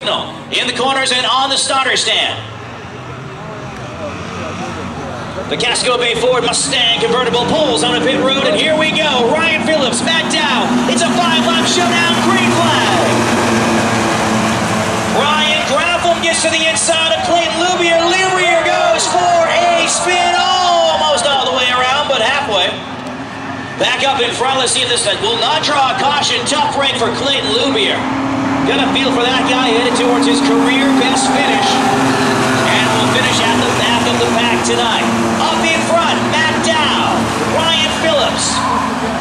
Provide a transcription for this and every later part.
in the corners and on the starter stand. The Casco Bay Ford Mustang convertible pulls on a pit road, and here we go. Ryan Phillips, Matt Dow. It's a 5-lap showdown, green flag. Ryan Graffam gets to the inside of Clayton Lubier. Lubier goes for a spin, almost all the way around, but halfway. Back up in front, let's see if this will not draw a caution. Tough break for Clayton Lubier. Got a feel for that guy, headed towards his career best finish. And will finish at the back of the pack tonight. Up in front, Matt Dow, Ryan Phillips.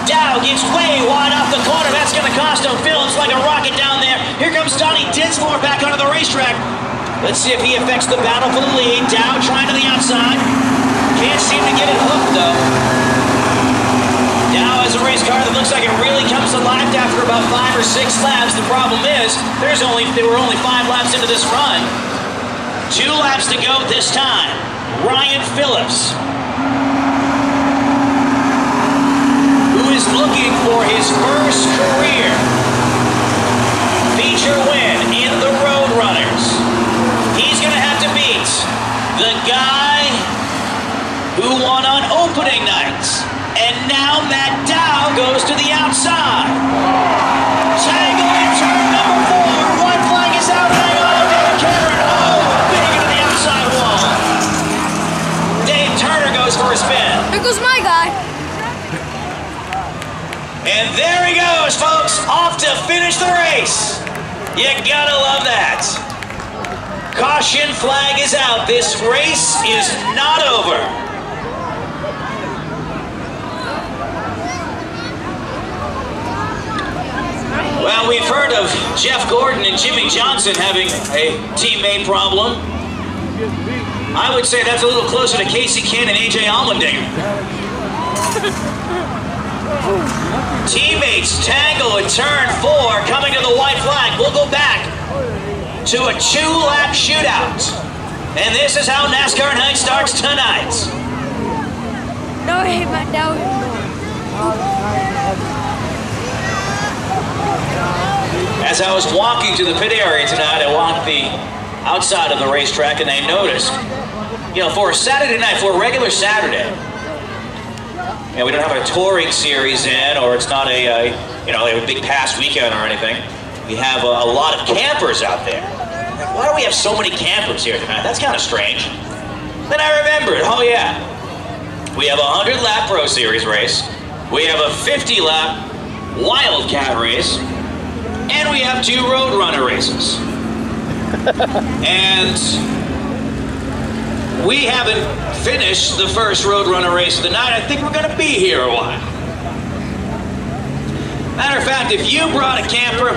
Dow gets way wide off the corner. That's going to cost him. Phillips like a rocket down there. Here comes Donnie Dinsmore back onto the racetrack. Let's see if he affects the battle for the lead. Dow trying to the outside. Can't seem to get it hooked though. Dow has a race car that looks like it really comes to life after about 5 or 6 laps. The problem is, there were only 5 laps into this run. 2 laps to go this time. Ryan Phillips, who is looking for his first career feature win in the Road Runners. He's going to have to beat the guy who won on opening nights. And now Matt Dow goes to the outside. Tangle in turn number 4. One flag is out. Hang on, David Cameron. Oh, big into the outside wall. Dave Turner goes for a spin. There goes my guy. And there he goes, folks. Off to finish the race. You gotta love that. Caution flag is out. This race is not over. Well, we've heard of Jeff Gordon and Jimmy Johnson having a teammate problem. I would say that's a little closer to Casey Ken and AJ Allmendinger. Teammates tangle in turn 4, coming to the white flag. We'll go back to a 2-lap shootout. And this is how NASCAR night starts tonight. No, hey, Matt Dow. As I was walking to the pit area tonight, I walked the outside of the racetrack, and I noticed, you know, for a Saturday night, for a regular Saturday, you know, we don't have a touring series in, or it's not a big past weekend or anything. We have a lot of campers out there. Like, why do we have so many campers here tonight? That's kind of strange. Then I remembered, oh yeah, we have a 100-lap Pro Series race, we have a 50-lap Wildcat race, and we have 2 Road Runner races. And we haven't finished the first Road Runner race of the night. I think we're going to be here a while. Matter of fact, if you brought a camper,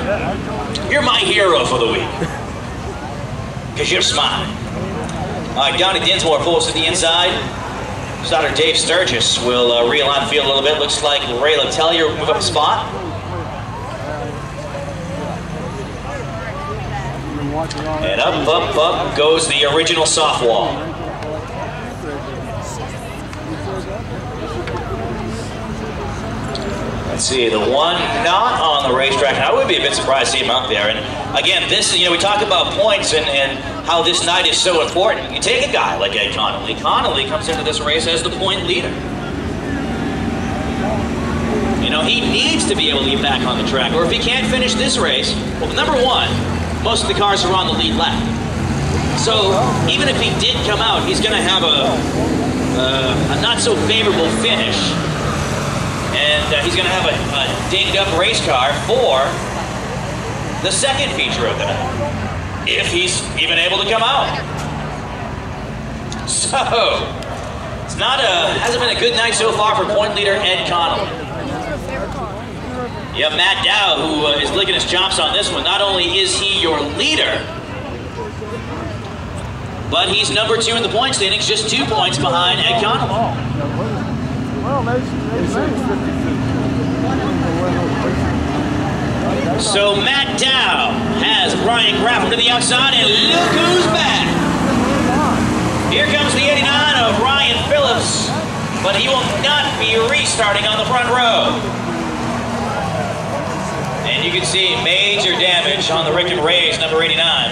you're my hero for the week. Because you're smiling. Donnie Dinsmore pulls to the inside. Starter Dave Sturgis will realign the field a little bit. Looks like Ray Letelier will move up a spot. And up goes the original softwall. Let's see, the one not on the racetrack, and I would be a bit surprised to see him out there. And again, this, we talk about points and how this night is so important. You take a guy like Ed Connolly. Connolly comes into this race as the point leader. He needs to be able to get back on the track, or if he can't finish this race, well, number 1, most of the cars are on the lead lap. So even if he did come out, he's going to have a not so favorable finish. And he's going to have a dinged up race car for the second feature of the night, if he's even able to come out. So it's hasn't been a good night so far for point leader Ed Connolly. You have Matt Dow, who is licking his chops on this one. Not only is he your leader, but he's number 2 in the point standings, just 2 points behind Ed Connolly. So Matt Dow has Brian Graffam to the outside, and look who's back. Here comes the 89 of Ryan Phillips, but he will not be restarting on the front row. And you can see major damage on the Rick and Ray's number 89.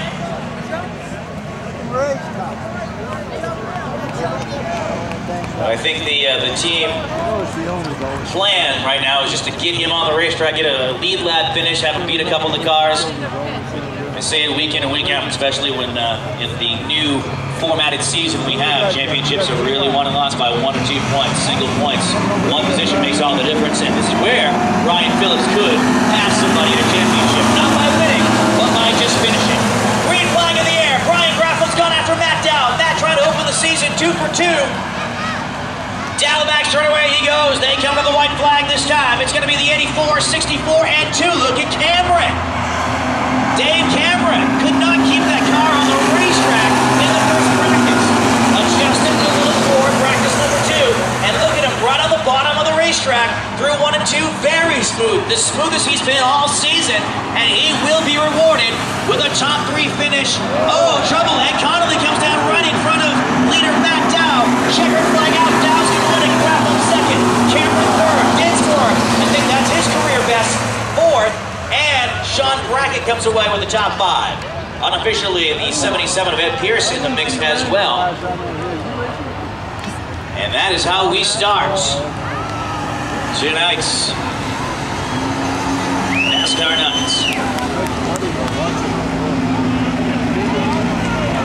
I think the team plan right now is just to get him on the racetrack, get a lead lap finish, have him beat a couple of the cars. I say it week in and week out, especially when in the new formatted season we have, championships are really won and lost by 1 or 2 points, single points. One position makes all the difference, and this is where Ryan Phillips could pass somebody in a championship, not by winning, but by just finishing. Green flag in the air. Brian Graffel's gone after Matt Dow. Matt trying to open the season 2 for 2. Dow back straight away he goes. They come to the white flag this time. It's going to be the 84, 64, and 2. Look at Cameron. Dave Cameron could not keep that car on the racetrack in the first practice. Adjusted to look forward, practice number 2. And look at him right on the bottom of the racetrack through 1 and 2. Very smooth. The smoothest he's been all season. And he will be rewarded with a top 3 finish. Oh, trouble. And Connolly comes down right in front of leader Matt Dow. Checkered flag out. Dow's going to win it. Graffel second. Cameron third. Dinsmore. I think that's his career best. 4th. And Sean Brackett comes away with the top 5. Unofficially, the 77 of Ed Pierce in the mix as well. And that is how we start tonight's NASCAR nights.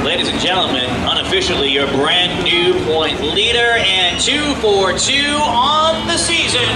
Ladies and gentlemen, unofficially your brand new point leader and 2 for 2 on the season.